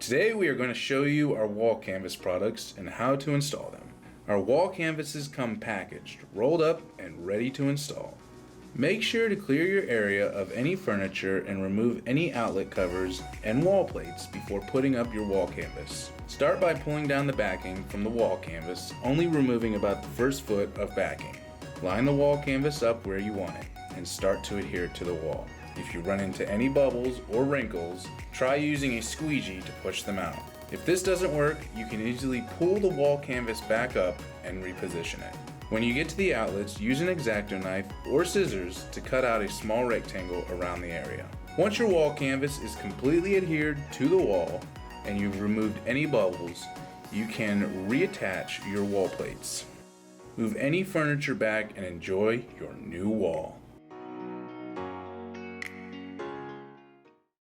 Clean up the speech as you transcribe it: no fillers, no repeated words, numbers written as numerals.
Today we are going to show you our wall canvas products and how to install them. Our wall canvases come packaged, rolled up, and ready to install. Make sure to clear your area of any furniture and remove any outlet covers and wall plates before putting up your wall canvas. Start by pulling down the backing from the wall canvas, only removing about the first foot of backing. Line the wall canvas up where you want it and start to adhere to the wall. If you run into any bubbles or wrinkles, try using a squeegee to push them out. If this doesn't work, you can easily pull the wall canvas back up and reposition it. When you get to the outlets, use an X-Acto knife or scissors to cut out a small rectangle around the area. Once your wall canvas is completely adhered to the wall and you've removed any bubbles, you can reattach your wall plates. Move any furniture back and enjoy your new wall.